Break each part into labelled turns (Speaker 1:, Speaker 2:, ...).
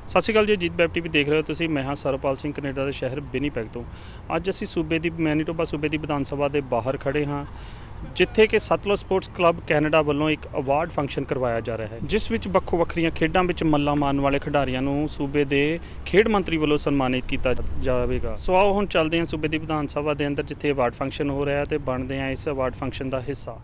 Speaker 1: ਸਤਿ ਸ਼੍ਰੀ ਅਕਾਲ ਜੀ, Ajit web TV ਦੇਖ ਰਹੇ ਹੋ ਤੁਸੀਂ। ਮੈਂ ਹਾਂ ਸਰਵਪਾਲ ਸਿੰਘ, ਕੈਨੇਡਾ ਦੇ ਸ਼ਹਿਰ ਵਿਨੀਪੈਗ ਤੋਂ। ਅੱਜ ਅਸੀਂ ਸੂਬੇ ਦੀ ਮੈਨੀਟੋਬਾ ਸੂਬੇ ਦੀ ਵਿਧਾਨ ਸਭਾ ਦੇ ਬਾਹਰ ਖੜੇ ਹਾਂ, ਜਿੱਥੇ ਕਿ ਸਤਲੁਜ ਸਪੋਰਟਸ ਕਲੱਬ ਕੈਨੇਡਾ ਵੱਲੋਂ ਇੱਕ ਅਵਾਰਡ ਫੰਕਸ਼ਨ ਕਰਵਾਇਆ ਜਾ ਰਿਹਾ ਹੈ, ਜਿਸ ਵਿੱਚ ਵੱਖੋ ਵੱਖਰੀਆਂ ਖੇਡਾਂ ਵਿੱਚ ਮੱਲਾਂ ਮਾਰਨ ਵਾਲੇ ਖਿਡਾਰੀਆਂ ਨੂੰ ਸੂਬੇ ਦੇ ਖੇਡ ਮੰਤਰੀ ਵੱਲੋਂ ਸਨਮਾਨਿਤ ਕੀਤਾ ਜਾਵੇਗਾ। ਸੋ ਆਓ ਹੁਣ ਚੱਲਦੇ ਹਾਂ ਸੂਬੇ ਦੀ ਵਿਧਾਨ ਸਭਾ ਦੇ ਅੰਦਰ, ਜਿੱਥੇ ਅਵਾਰਡ ਫੰਕਸ਼ਨ ਹੋ ਰਿਹਾ ਤੇ ਬਣਦੇ ਹਾਂ ਇਸ ਅਵਾਰਡ ਫੰਕਸ਼ਨ ਦਾ ਹਿੱਸਾ।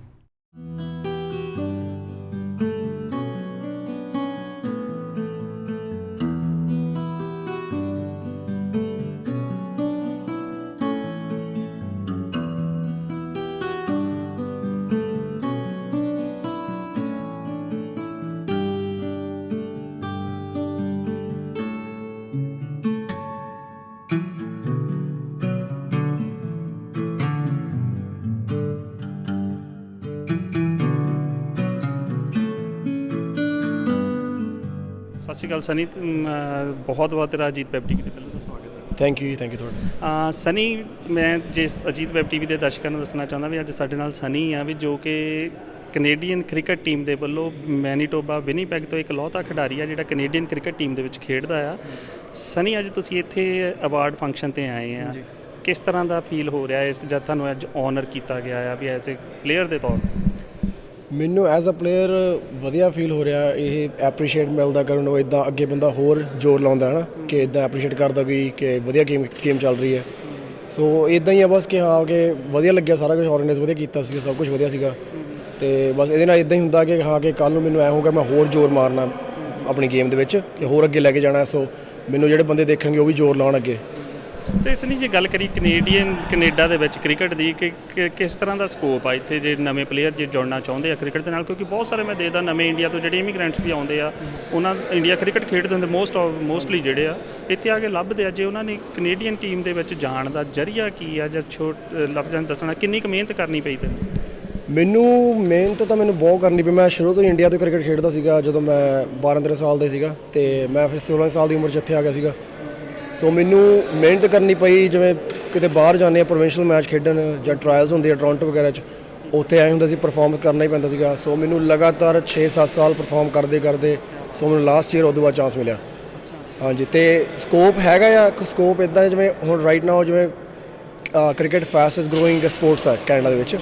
Speaker 1: ਸਤਿ ਸ਼੍ਰੀ ਅਕਾਲ ਸਨੀ, ਬਹੁਤ ਬਹੁਤ ਤੇਰਾ ਅਜੀਤ ਵੈਬ ਟੀਵੀ ਦੇ ਪਹਿਲਾਂ ਤਾਂ ਸਵਾਗਤ ਹੈ।
Speaker 2: ਥੈਂਕ ਯੂ ਤੁਹਾਡਾ।
Speaker 1: ਸਨੀ, ਮੈਂ ਜਿਸ ਅਜੀਤ ਵੈਬ ਟੀਵੀ ਦੇ ਦਰਸ਼ਕਾਂ ਨੂੰ ਦੱਸਣਾ ਚਾਹੁੰਦਾ ਵੀ ਅੱਜ ਸਾਡੇ ਨਾਲ ਸਨੀ ਆ, ਵੀ ਜੋ ਕਿ ਕੈਨੇਡੀਅਨ ਕ੍ਰਿਕਟ ਟੀਮ ਦੇ ਵੱਲੋਂ ਮੈਨੀਟੋਬਾ ਵਿਨੀਪੈਗ ਤੋਂ ਇਕਲੌਤਾ ਖਿਡਾਰੀ ਆ ਜਿਹੜਾ ਕੈਨੇਡੀਅਨ ਕ੍ਰਿਕਟ ਟੀਮ ਦੇ ਵਿੱਚ ਖੇਡਦਾ ਆ। ਸਨੀ, ਅੱਜ ਤੁਸੀਂ ਇੱਥੇ ਅਵਾਰਡ ਫੰਕਸ਼ਨ 'ਤੇ ਆਏ ਆ, ਕਿਸ ਤਰ੍ਹਾਂ ਦਾ ਫੀਲ ਹੋ ਰਿਹਾ ਇਸ ਜਦ ਤੁਹਾਨੂੰ ਅੱਜ ਔਨਰ ਕੀਤਾ ਗਿਆ ਆ ਵੀ ਐਜ਼ ਏ ਪਲੇਅਰ ਦੇ ਤੌਰ 'ਤੇ?
Speaker 2: ਮੈਨੂੰ ਐਜ਼ ਅ ਪਲੇਅਰ ਵਧੀਆ ਫੀਲ ਹੋ ਰਿਹਾ। ਇਹ ਐਪਰੀਸ਼ੀਏਟ ਮਿਲਦਾ ਕਰਨ ਨੂੰ, ਇੱਦਾਂ ਅੱਗੇ ਬੰਦਾ ਹੋਰ ਜ਼ੋਰ ਲਾਉਂਦਾ ਹੈ ਨਾ, ਕਿ ਇੱਦਾਂ ਐਪਰੀਸ਼ੀਏਟ ਕਰਦਾ ਕਿ ਵਧੀਆ ਗੇਮ ਚੱਲ ਰਹੀ ਹੈ। ਸੋ ਇੱਦਾਂ ਹੀ ਆ ਬਸ, ਕਿ ਹਾਂ ਕਿ ਵਧੀਆ ਲੱਗਿਆ, ਸਾਰਾ ਕੁਝ ਆਰਗੇਨਾਈਜ਼ ਵਧੀਆ ਕੀਤਾ ਸੀ, ਸਭ ਕੁਝ ਵਧੀਆ ਸੀਗਾ। ਅਤੇ ਬਸ ਇਹਦੇ ਨਾਲ ਇੱਦਾਂ ਹੀ ਹੁੰਦਾ ਕਿ ਹਾਂ ਕਿ ਕੱਲ੍ਹ ਨੂੰ ਮੈਨੂੰ ਐਂ ਹੋਊਗਾ ਮੈਂ ਹੋਰ ਜ਼ੋਰ ਮਾਰਨਾ ਆਪਣੀ ਗੇਮ ਦੇ ਵਿੱਚ, ਕਿ ਹੋਰ ਅੱਗੇ ਲੈ ਕੇ ਜਾਣਾ। ਸੋ ਮੈਨੂੰ ਜਿਹੜੇ ਬੰਦੇ ਦੇਖਣਗੇ ਉਹ ਵੀ ਜ਼ੋਰ ਲਾਉਣ ਅੱਗੇ।
Speaker 1: ਅਤੇ ਇਸ ਲਈ ਜੇ ਗੱਲ ਕਰੀਏ ਕੈਨੇਡਾ ਦੇ ਵਿੱਚ ਕ੍ਰਿਕਟ ਦੀ, ਕਿ ਕਿਸ ਤਰ੍ਹਾਂ ਦਾ ਸਕੋਪ ਆ ਇੱਥੇ ਜੇ ਨਵੇਂ ਪਲੇਅਰ ਜੇ ਜੁੜਨਾ ਚਾਹੁੰਦੇ ਆ ਕ੍ਰਿਕਟ ਦੇ ਨਾਲ? ਕਿਉਂਕਿ ਬਹੁਤ ਸਾਰੇ ਮੈਂ ਦੇਖਦਾ ਨਵੇਂ ਇੰਡੀਆ ਤੋਂ ਜਿਹੜੇ ਇਮੀਗ੍ਰੈਂਟਸ ਵੀ ਆਉਂਦੇ ਆ, ਉਹਨਾਂ ਇੰਡੀਆ ਕ੍ਰਿਕਟ ਖੇਡਦੇ ਹੁੰਦੇ ਮੋਸਟਲੀ ਜਿਹੜੇ ਆ ਇੱਥੇ ਆ ਕੇ ਲੱਭਦੇ ਆ। ਜੇ ਉਹਨਾਂ ਨੇ ਕੈਨੇਡੀਅਨ ਟੀਮ ਦੇ ਵਿੱਚ ਜਾਣ ਦਾ ਜ਼ਰੀਆ ਕੀ ਆ, ਜਾਂ ਲਫ਼ਜ਼ਾਂ ਦੱਸਣਾ ਕਿੰਨੀ ਕੁ ਮਿਹਨਤ ਕਰਨੀ ਪਈ ਤੈਨੂੰ?
Speaker 2: ਮੈਨੂੰ ਮਿਹਨਤ ਤਾਂ ਮੈਨੂੰ ਬਹੁਤ ਕਰਨੀ ਪਈ। ਮੈਂ ਸ਼ੁਰੂ ਤੋਂ ਹੀ ਇੰਡੀਆ ਤੋਂ ਕ੍ਰਿਕਟ ਖੇਡਦਾ ਸੀਗਾ। ਜਦੋਂ ਮੈਂ 12-13 ਸਾਲ ਦਾ ਸੀਗਾ ਅਤੇ ਮੈਂ ਫਿਰ 16 ਸਾਲ ਦੀ ਉਮਰ 'ਚ ਇੱਥੇ ਆ ਗਿਆ ਸੀਗਾ। ਸੋ ਮੈਨੂੰ ਮਿਹਨਤ ਕਰਨੀ ਪਈ। ਜਿਵੇਂ ਕਿਤੇ ਬਾਹਰ ਜਾਂਦੇ ਆ ਪ੍ਰੋਵਿੰਸ਼ੀਅਲ ਮੈਚ ਖੇਡਣ ਜਾਂ ਟਰਾਇਲਸ ਹੁੰਦੇ ਆ ਟੋਰਾਂਟੋ ਵਗੈਰਾ 'ਚ, ਉੱਥੇ ਆਏ ਹੁੰਦਾ ਸੀ, ਪਰਫੋਰਮ ਕਰਨਾ ਹੀ ਪੈਂਦਾ ਸੀਗਾ। ਸੋ ਮੈਨੂੰ ਲਗਾਤਾਰ 6-7 ਸਾਲ ਪਰਫੋਰਮ ਕਰਦੇ ਸੋ ਮੈਨੂੰ ਲਾਸਟ ਈਅਰ ਉਹਦੇ ਬਾਅਦ ਚਾਂਸ ਮਿਲਿਆ। ਹਾਂਜੀ, ਅਤੇ ਸਕੋਪ ਹੈਗਾ ਆ। ਸਕੋਪ ਇੱਦਾਂ ਜਿਵੇਂ ਹੁਣ ਰਾਈਟ ਨਾਓ ਜਿਵੇਂ ਕ੍ਰਿਕਟ ਫਾਸਟੈਸਟ ਗਰੋਇੰਗ ਸਪੋਰਟਸ ਆ ਕੈਨੇਡਾ ਦੇ ਵਿੱਚ।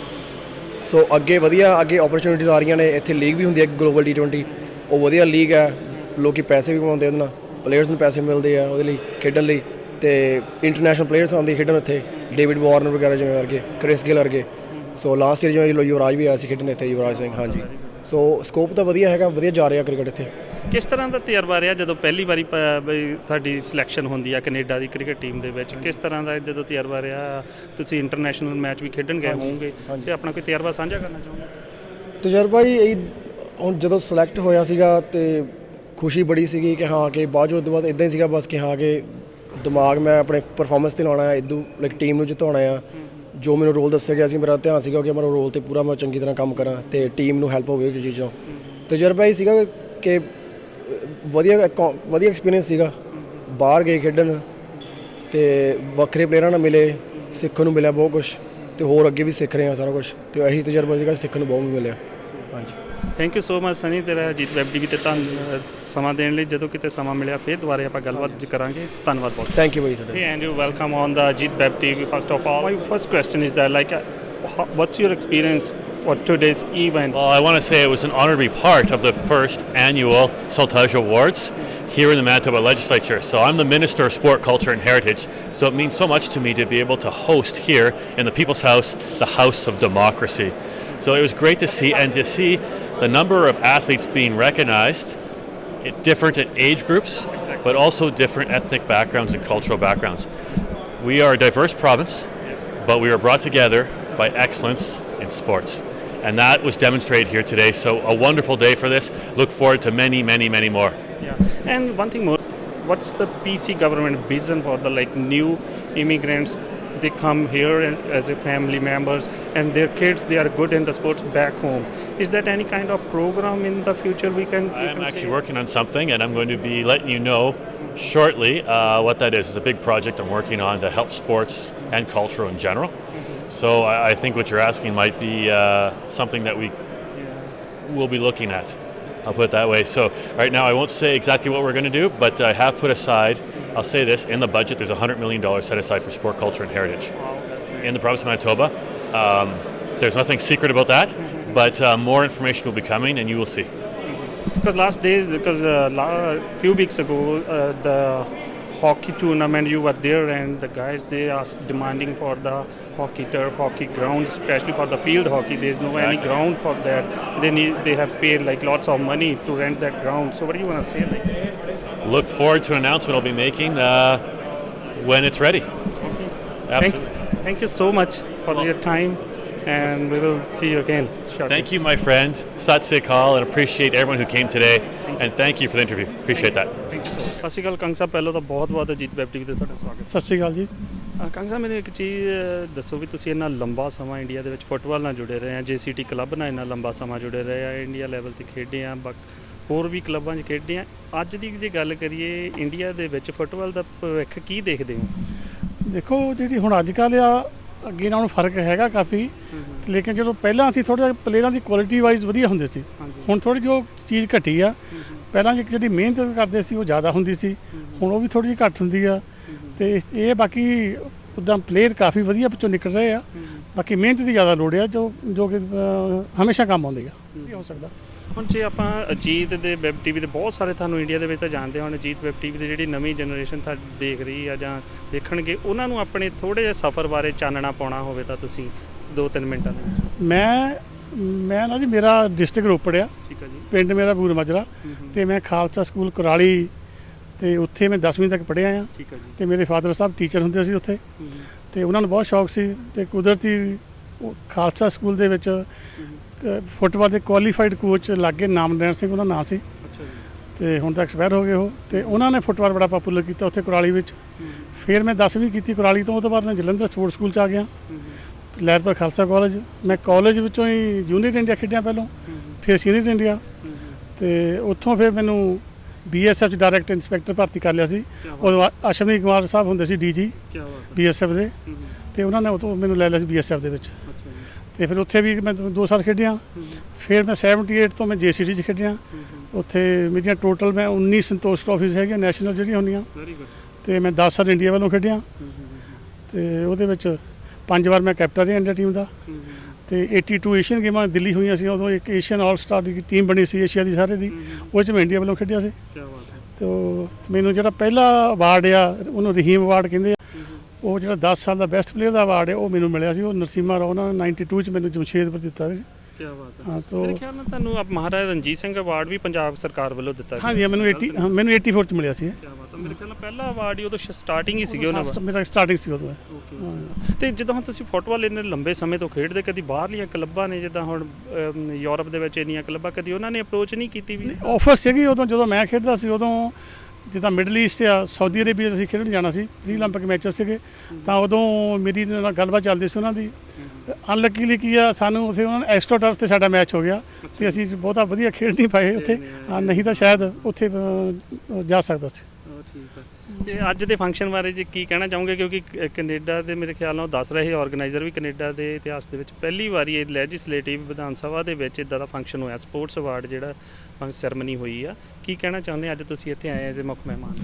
Speaker 2: ਸੋ ਅੱਗੇ ਅੱਗੇ ਓਪਰਚੁਨਿਟੀਜ਼ ਆ ਰਹੀਆਂ ਨੇ। ਇੱਥੇ ਲੀਗ ਵੀ ਹੁੰਦੀ ਹੈ ਗਲੋਬਲ T20, ਉਹ ਵਧੀਆ ਲੀਗ ਹੈ। ਲੋਕ ਪੈਸੇ ਵੀ ਕਮਾਉਂਦੇ ਉਹਦੇ ਨਾਲ, ਪਲੇਅਰਸ ਨੂੰ ਪੈਸੇ ਮਿਲਦੇ ਆ ਉਹਦੇ ਲਈ ਖੇਡਣ ਲਈ, ਅਤੇ ਇੰਟਰਨੈਸ਼ਨਲ ਪਲੇਅਰਸ ਆਉਂਦੇ ਖੇਡਣ ਇੱਥੇ, ਡੇਵਿਡ ਵਾਰਨਰ ਵਗੈਰਾ ਜਿਵੇਂ ਵਰਗੇ, ਕ੍ਰਿਸ ਗਿਲ ਵਰਗੇ। ਸੋ ਲਾਸਟ ਈਅਰ ਜਿਵੇਂ ਯੁਵਰਾਜ ਵੀ ਆਇਆ ਸੀ ਖੇਡਣ ਇੱਥੇ, ਯੁਵਰਾਜ ਸਿੰਘ। ਹਾਂਜੀ, ਸੋ ਸਕੋਪ ਤਾਂ ਵਧੀਆ ਹੈਗਾ, ਵਧੀਆ ਜਾ ਰਿਹਾ ਕ੍ਰਿਕਟ ਇੱਥੇ।
Speaker 1: ਕਿਸ ਤਰ੍ਹਾਂ ਦਾ ਤਜਰਬਾ ਰਿਹਾ ਜਦੋਂ ਪਹਿਲੀ ਵਾਰੀ ਤੁਹਾਡੀ ਸਿਲੈਕਸ਼ਨ ਹੁੰਦੀ ਆ ਕੈਨੇਡਾ ਦੀ ਕ੍ਰਿਕਟ ਟੀਮ ਦੇ ਵਿੱਚ? ਕਿਸ ਤਰ੍ਹਾਂ ਦਾ ਜਦੋਂ ਤਜਰਬਾ ਰਿਹਾ? ਤੁਸੀਂ ਇੰਟਰਨੈਸ਼ਨਲ ਮੈਚ ਵੀ ਖੇਡਣ ਗਏ ਹੋਵੋਗੇ, ਅਤੇ ਆਪਣਾ ਕੋਈ ਤਜਰਬਾ ਸਾਂਝਾ ਕਰਨਾ ਚਾਹੋਗੇ?
Speaker 2: ਤਜਰਬਾ ਜੀ ਇਹ ਹੁਣ ਜਦੋਂ ਸਿਲੈਕਟ ਹੋਇਆ ਸੀਗਾ ਅਤੇ ਖੁਸ਼ੀ ਬੜੀ ਸੀਗੀ ਕਿ ਹਾਂ ਕਿ ਬਾਅਦ ਉਸ ਤੋਂ ਬਾਅਦ ਇੱਦਾਂ ਹੀ ਸੀਗਾ ਬਸ, ਕਿ ਹਾਂ ਕਿ ਦਿਮਾਗ ਮੈਂ ਆਪਣੇ ਪਰਫੋਰਮੈਂਸ 'ਤੇ ਲਾਉਣਾ ਹੈ, ਇੱਦੂ ਲਾਈਕ ਟੀਮ ਨੂੰ ਜਿਤਾਉਣਾ ਆ। ਜੋ ਮੈਨੂੰ ਰੋਲ ਦੱਸਿਆ ਗਿਆ ਸੀ, ਮੇਰਾ ਧਿਆਨ ਸੀਗਾ ਕਿ ਮੇਰਾ ਰੋਲ 'ਤੇ ਪੂਰਾ ਮੈਂ ਚੰਗੀ ਤਰ੍ਹਾਂ ਕੰਮ ਕਰਾਂ ਅਤੇ ਟੀਮ ਨੂੰ ਹੈਲਪ ਹੋਵੇ ਉਸ ਚੀਜ਼ਾਂ। ਤਜਰਬਾ ਇਹ ਸੀਗਾ ਕਿ ਵਧੀਆ ਐਕਸਪੀਰੀਅੰਸ ਸੀਗਾ। ਬਾਹਰ ਗਏ ਖੇਡਣ ਅਤੇ ਵੱਖਰੇ ਪਲੇਅਰਾਂ ਨਾਲ ਮਿਲੇ, ਸਿੱਖਣ ਨੂੰ ਮਿਲਿਆ ਬਹੁਤ ਕੁਛ, ਅਤੇ ਹੋਰ ਅੱਗੇ ਵੀ ਸਿੱਖ ਰਹੇ ਹਾਂ ਸਾਰਾ ਕੁਛ, ਅਤੇ ਇਹੀ ਤਜਰਬਾ ਸੀਗਾ, ਸਿੱਖਣ ਨੂੰ ਬਹੁਤ ਮਿਲਿਆ। ਹਾਂਜੀ,
Speaker 1: thank you so much Sunny, ਤੇਰਾ ਅਜੀਤ ਵੈਬ ਟੀਵੀ 'ਤੇ ਸਮਾਂ ਦੇਣ ਲਈ। ਜਦੋਂ ਕਿਤੇ ਸਮਾਂ ਮਿਲਿਆ ਫਿਰ ਦੁਬਾਰਾ ਆਪਾਂ ਗੱਲਬਾਤ ਕਰਾਂਗੇ। ਧੰਨਵਾਦ ਬਹੁਤ।
Speaker 2: ਥੈਂਕ ਯੂ ਭਾਈ ਤੁਹਾਡਾ।
Speaker 1: Hey Andrew, welcome on the Ajit Web TV. First of all, my first question is that, like, what's your experience for today's event?
Speaker 3: Well, I want to say it was an honor to be part of the first annual Saltage Awards here in the Manitoba Legislature. So I'm the Minister of Sport, Culture and Heritage, so it means so much to me to be able to host here in the People's House, the House of Democracy. So it was great to see, and to see the number of athletes being recognized, different age groups, but also different ethnic backgrounds and cultural backgrounds. We are a diverse province, but we are brought together by excellence in sports. And that was demonstrated here today. So a wonderful day for this. Look forward to many, many, many more.
Speaker 1: Yeah, and one thing more, what's the PC government vision for the new immigrants? They come here and as a family members, and their kids, they are good in the sports back home. Is that any kind of program in the future we can?
Speaker 3: I'm actually working on something, and I'm going to be letting you know shortly what that is. It's a big project I'm working on to help sports and culture in general. So I think what you're asking might be something that we will be looking at. I'll put it that way. So right now I won't say exactly what we're going to do, but I have put aside, I'll say this, in the budget there's $100 million set aside for sport, culture and heritage in the province of Manitoba. There's nothing secret about that, but more information will be coming and you will see.
Speaker 1: Because few weeks ago the hockey tournament, you were there, and the guys, they are demanding for the hockey turf, hockey ground, especially for the field hockey. There's no any ground for that. They have paid like lots of money to rent that ground. So what do you want to say?
Speaker 3: Look forward to an announcement I'll be making when it's ready.
Speaker 1: Okay.
Speaker 3: Absolutely.
Speaker 1: Thank you so much for your time, and we will see you again shortly.
Speaker 3: Thank you, my friends. Sat Sri Akal, and appreciate everyone who came today. And thank you for the interview. Appreciate that.
Speaker 1: Thank you so much. ਸਤਿ ਸ਼੍ਰੀ ਅਕਾਲ ਕੰਗ ਸਾਹਿਬ, ਪਹਿਲਾਂ ਤਾਂ ਬਹੁਤ Ajit web TV ਤੇ ਤੁਹਾਡਾ ਸਵਾਗਤ।
Speaker 4: ਸਤਿ ਸ਼੍ਰੀ ਅਕਾਲ ਜੀ।
Speaker 1: ਕੰਗ ਸਾਹਿਬ, ਮੈਨੂੰ ਇੱਕ ਚੀਜ਼ ਦੱਸੋ ਵੀ ਤੁਸੀਂ ਇੰਨਾ ਲੰਬਾ ਸਮਾਂ ਇੰਡੀਆ ਦੇ ਵਿੱਚ ਫੁੱਟਬਾਲ ਨਾਲ ਜੁੜੇ ਰਹੇ ਆ, JCT ਕਲੱਬ ਨਾਲ ਇੰਨਾ ਲੰਬਾ ਸਮਾਂ ਜੁੜੇ ਰਹੇ ਆ, ਇੰਡੀਆ ਲੈਵਲ ਤੇ ਖੇਡੇ ਆ, ਹੋਰ ਵੀ ਕਲੱਬਾਂ 'ਚ ਖੇਡੇ ਆ। ਅੱਜ ਦੀ ਜੇ ਗੱਲ ਕਰੀਏ ਇੰਡੀਆ ਦੇ ਵਿੱਚ ਫੁੱਟਬਾਲ ਦਾ ਭਵਿੱਖ ਕੀ ਦੇਖਦੇ ਹੋ?
Speaker 4: ਦੇਖੋ, ਜਿਹੜੀ ਹੁਣ ਅੱਜ ਕੱਲ੍ਹ ਆ, ਅੱਗੇ ਨਾਲੋਂ ਫਰਕ ਹੈਗਾ ਕਾਫੀ, ਲੇਕਿਨ ਜਦੋਂ ਪਹਿਲਾਂ ਅਸੀਂ ਥੋੜ੍ਹਾ ਜਿਹਾ ਪਲੇਅਰਾਂ ਦੀ ਕੁਆਲਿਟੀ ਵਾਈਜ਼ ਵਧੀਆ ਹੁੰਦੇ ਸੀ, ਹੁਣ ਥੋੜ੍ਹੀ ਜਿਹੀ ਚੀਜ਼ ਘਟੀ ਆ। ਪਹਿਲਾਂ ਜਿਹੜੀ ਮਿਹਨਤ ਕਰਦੇ ਸੀ ਉਹ ਜ਼ਿਆਦਾ ਹੁੰਦੀ ਸੀ, ਹੁਣ ਉਹ ਵੀ ਥੋੜ੍ਹੀ ਜਿਹੀ ਘੱਟ ਹੁੰਦੀ ਆ। ਅਤੇ ਇਹ ਬਾਕੀ ਉੱਦਾਂ ਪਲੇਅਰ ਕਾਫੀ ਵਧੀਆ ਵਿੱਚੋਂ ਨਿਕਲ ਰਹੇ ਆ, ਬਾਕੀ ਮਿਹਨਤ ਦੀ ਜ਼ਿਆਦਾ ਲੋੜ ਆ, ਜੋ ਕਿ ਹਮੇਸ਼ਾ ਕੰਮ ਆਉਂਦੀ ਆ। ਇਹ ਹੋ ਸਕਦਾ
Speaker 1: ਹੁਣ ਜੇ ਆਪਾਂ ਅਜੀਤ ਦੇ ਵੈਬ ਟੀਵੀ ਦੇ ਬਹੁਤ ਸਾਰੇ ਤੁਹਾਨੂੰ ਇੰਡੀਆ ਦੇ ਵਿੱਚ ਤਾਂ ਜਾਣਦੇ ਹੋਣ, ਅਜੀਤ ਵੈਬ ਟੀਵੀ ਦੀ ਜਿਹੜੀ ਨਵੀਂ ਜਨਰੇਸ਼ਨ ਦੇਖ ਰਹੀ ਆ ਜਾਂ ਦੇਖਣਗੇ, ਉਹਨਾਂ ਨੂੰ ਆਪਣੇ ਥੋੜ੍ਹੇ ਜਿਹੇ ਸਫ਼ਰ ਬਾਰੇ ਚਾਨਣਾ ਪਾਉਣਾ ਹੋਵੇ ਤਾਂ ਤੁਸੀਂ 2-3 ਮਿੰਟਾਂ ਦੇ ਵਿੱਚ।
Speaker 4: ਮੈਂ ਨਾ ਜੀ, ਮੇਰਾ ਡਿਸਟ੍ਰਿਕਟ ਰੋਪੜ ਆ,
Speaker 1: ਠੀਕ ਆ ਜੀ।
Speaker 4: ਪਿੰਡ ਮੇਰਾ ਬੂਰ ਮਾਜਰਾ, ਅਤੇ ਮੈਂ ਖਾਲਸਾ ਸਕੂਲ ਕੁਰਾਲੀ, ਅਤੇ ਉੱਥੇ ਮੈਂ 10ਵੀਂ ਤੱਕ ਪੜ੍ਹਿਆ ਆ।
Speaker 1: ਠੀਕ ਆ ਜੀ।
Speaker 4: ਅਤੇ ਮੇਰੇ ਫਾਦਰ ਸਾਹਿਬ ਟੀਚਰ ਹੁੰਦੇ ਸੀ ਉੱਥੇ, ਅਤੇ ਉਹਨਾਂ ਨੂੰ ਬਹੁਤ ਸ਼ੌਕ ਸੀ, ਅਤੇ ਕੁਦਰਤੀ ਖਾਲਸਾ ਸਕੂਲ ਦੇ ਵਿੱਚ ਫੁੱਟਬਾਲ ਦੇ ਕੁਆਲੀਫਾਈਡ ਕੋਚ ਲਾਗੇ ਨਾਮਨੈਣ ਸਿੰਘ ਉਹਨਾਂ ਨਾਂ ਸੀ, ਅਤੇ ਹੁਣ ਤਾਂ ਐਕਸਪਾਇਰ ਹੋ ਗਏ ਉਹ, ਅਤੇ ਉਹਨਾਂ ਨੇ ਫੁੱਟਬਾਲ ਬੜਾ ਪਾਪੂਲਰ ਕੀਤਾ ਉੱਥੇ ਕੁਰਾਲੀ ਵਿੱਚ। ਫਿਰ ਮੈਂ 10ਵੀਂ ਕੀਤੀ ਕੁਰਾਲੀ ਤੋਂ, ਉਹ ਤੋਂ ਬਾਅਦ ਮੈਂ ਜਲੰਧਰ ਸਪੋਰਟਸ ਸਕੂਲ 'ਚ ਆ ਗਿਆ, ਲਹਿਰਪੁਰ ਖਾਲਸਾ ਕਾਲਜ। ਮੈਂ ਕਾਲਜ ਵਿੱਚੋਂ ਹੀ ਜੂਨੀਅਰ ਇੰਡੀਆ ਖੇਡਿਆ ਪਹਿਲੋਂ, ਫਿਰ ਸੀਨੀਅਰ ਇੰਡੀਆ, ਅਤੇ ਉੱਥੋਂ ਫਿਰ ਮੈਨੂੰ BSF 'ਚ ਡਾਇਰੈਕਟ ਇੰਸਪੈਕਟਰ ਭਰਤੀ ਕਰ ਲਿਆ ਸੀ। ਉਦੋਂ ਅਸ਼ਵਨੀ ਕੁਮਾਰ ਸਾਹਿਬ ਹੁੰਦੇ ਸੀ DG BSF ਦੇ, ਅਤੇ ਉਹਨਾਂ ਨੇ ਉਹ ਤੋਂ ਮੈਨੂੰ ਲੈ ਲਿਆ ਸੀ BSF ਦੇ ਵਿੱਚ। ਅਤੇ ਫਿਰ ਉੱਥੇ ਵੀ ਮੈਂ 2 ਸਾਲ ਖੇਡਿਆ। ਫਿਰ ਮੈਂ 78 ਤੋਂ ਮੈਂ JCT 'ਚ ਖੇਡਿਆ, ਉੱਥੇ ਮੇਰੀਆਂ ਟੋਟਲ ਮੈਂ 19 ਸੰਤੋਸ਼ ਟਰੋਫੀਜ਼ ਹੈਗੀਆਂ ਨੈਸ਼ਨਲ ਜਿਹੜੀਆਂ ਹੁੰਦੀਆਂ, ਅਤੇ ਮੈਂ 10 ਸਾਲ ਇੰਡੀਆ ਵੱਲੋਂ ਖੇਡਿਆ, ਅਤੇ ਉਹਦੇ ਵਿੱਚ 5 ਵਾਰ ਮੈਂ ਕੈਪਟਨ ਰਿਹਾ ਇੰਡੀਆ ਟੀਮ ਦਾ। ਅਤੇ 82 ਏਸ਼ੀਅਨ ਗੇਮਾਂ ਦਿੱਲੀ ਹੋਈਆਂ ਸੀ, ਉਦੋਂ ਇੱਕ ਏਸ਼ੀਅਨ ਆਲ ਸਟਾਰ ਦੀ ਟੀਮ ਬਣੀ ਸੀ ਏਸ਼ੀਆ ਦੀ ਸਾਰੇ ਦੀ, ਉਹ 'ਚ ਮੈਂ ਇੰਡੀਆ ਵੱਲੋਂ ਖੇਡਿਆ ਸੀ। ਅਤੇ ਮੈਨੂੰ ਜਿਹੜਾ ਪਹਿਲਾ ਅਵਾਰਡ ਆ, ਉਹਨੂੰ ਰਹੀਮ ਅਵਾਰਡ ਕਹਿੰਦੇ ਆ, ਉਹ ਜਿਹੜਾ 10 ਸਾਲ ਦਾ ਬੈਸਟ ਪਲੇਅਰ ਦਾ ਅਵਾਰਡ ਹੈ, ਉਹ ਮੈਨੂੰ ਮਿਲਿਆ ਸੀ। ਉਹ ਨਰਸਿਮਾ ਰਾਓ ਉਹਨਾਂ ਨੇ 92 'ਚ ਮੈਨੂੰ ਜਮਸ਼ੇਦਪੁਰ ਦਿੱਤਾ ਸੀ।
Speaker 1: ਹਾਂ, ਮੇਰੇ ਖਿਆਲ ਨਾਲ ਤੁਹਾਨੂੰ ਮਹਾਰਾਜਾ ਰਣਜੀਤ ਸਿੰਘ ਅਵਾਰਡ ਵੀ ਪੰਜਾਬ ਸਰਕਾਰ ਵੱਲੋਂ ਦਿੱਤਾ ਸੀ।
Speaker 4: ਹਾਂਜੀ, ਮੈਨੂੰ 84 'ਚ ਮਿਲਿਆ ਸੀ।
Speaker 1: ਮੇਰੇ ਖਿਆਲ ਨਾਲ ਪਹਿਲਾ ਅਵਾਰਡ ਹੀ ਉਦੋਂ ਸਟਾਰਟਿੰਗ ਹੀ ਸੀਗੀ ਉਹਨਾਂ ਦਾ,
Speaker 4: ਮੇਰਾ ਸਟਾਰਟਿੰਗ ਸੀ ਉਦੋਂ।
Speaker 1: ਅਤੇ ਜਦੋਂ ਹੁਣ ਤੁਸੀਂ ਫੁੱਟਬਾਲ ਇੰਨੇ ਲੰਬੇ ਸਮੇਂ ਤੋਂ ਖੇਡਦੇ, ਕਦੀ ਬਾਹਰਲੀਆਂ ਕਲੱਬਾਂ ਨੇ, ਜਿੱਦਾਂ ਹੁਣ ਯੂਰਪ ਦੇ ਵਿੱਚ ਇੰਨੀਆਂ ਕਲੱਬਾਂ, ਕਦੀ ਉਹਨਾਂ ਨੇ ਅਪਰੋਚ ਨਹੀਂ ਕੀਤੀ? ਵੀ
Speaker 4: ਆਫਰ ਸੀਗੀ ਉਦੋਂ, ਜਦੋਂ ਮੈਂ ਖੇਡਦਾ ਸੀ ਉਦੋਂ, ਜਿੱਦਾਂ ਮਿਡਲ ਈਸਟ ਆ, ਸਾਊਦੀ ਅਰੇਬੀਆ ਅਸੀਂ ਖੇਡਣ ਜਾਣਾ ਸੀ, ਪ੍ਰੀ ਓਲੰਪਿਕ ਮੈਚਸ ਸੀਗੇ, ਤਾਂ ਉਦੋਂ ਮੇਰੀ ਨਾਲ ਗੱਲਬਾਤ ਚੱਲਦੀ ਸੀ ਉਹਨਾਂ ਦੀ। ਅਨਲੱਕੀਲੀ ਕੀ ਆ, ਸਾਨੂੰ ਉੱਥੇ ਉਹਨਾਂ ਨੇ ਐਕਸਟਰਾ ਟਰਫ 'ਤੇ ਸਾਡਾ ਮੈਚ ਹੋ ਗਿਆ, ਅਤੇ ਅਸੀਂ ਬਹੁਤਾ ਵਧੀਆ ਖੇਡ ਨਹੀਂ ਪਾਏ ਉੱਥੇ, ਨਹੀਂ ਤਾਂ ਸ਼ਾਇਦ ਉੱਥੇ ਜਾ ਸਕਦਾ ਸੀ।
Speaker 1: ਠੀਕ ਹੈ। ਅਤੇ ਅੱਜ ਦੇ ਫੰਕਸ਼ਨ ਬਾਰੇ ਜੀ ਕੀ ਕਹਿਣਾ ਚਾਹੋਗੇ? ਕਿਉਂਕਿ ਕੈਨੇਡਾ ਦੇ ਮੇਰੇ ਖਿਆਲ ਨਾਲ ਦੱਸ ਰਹੇ ਆਰਗੇਨਾਈਜ਼ਰ ਵੀ, ਕੈਨੇਡਾ ਦੇ ਇਤਿਹਾਸ ਦੇ ਵਿੱਚ ਪਹਿਲੀ ਵਾਰੀ ਇਹ ਲੈਜਿਸਲੇਟਿਵ ਵਿਧਾਨ ਸਭਾ ਦੇ ਵਿੱਚ ਇੱਦਾਂ ਦਾ ਫੰਕਸ਼ਨ ਹੋਇਆ, ਸਪੋਰਟਸ ਅਵਾਰਡ ਜਿਹੜਾ ਸੈਰਮਨੀ ਹੋਈ ਆ। ਕੀ ਕਹਿਣਾ ਚਾਹੁੰਦੇ ਅੱਜ ਤੁਸੀਂ ਇੱਥੇ ਆਏ ਐਜ਼ ਮੁੱਖ ਮਹਿਮਾਨ?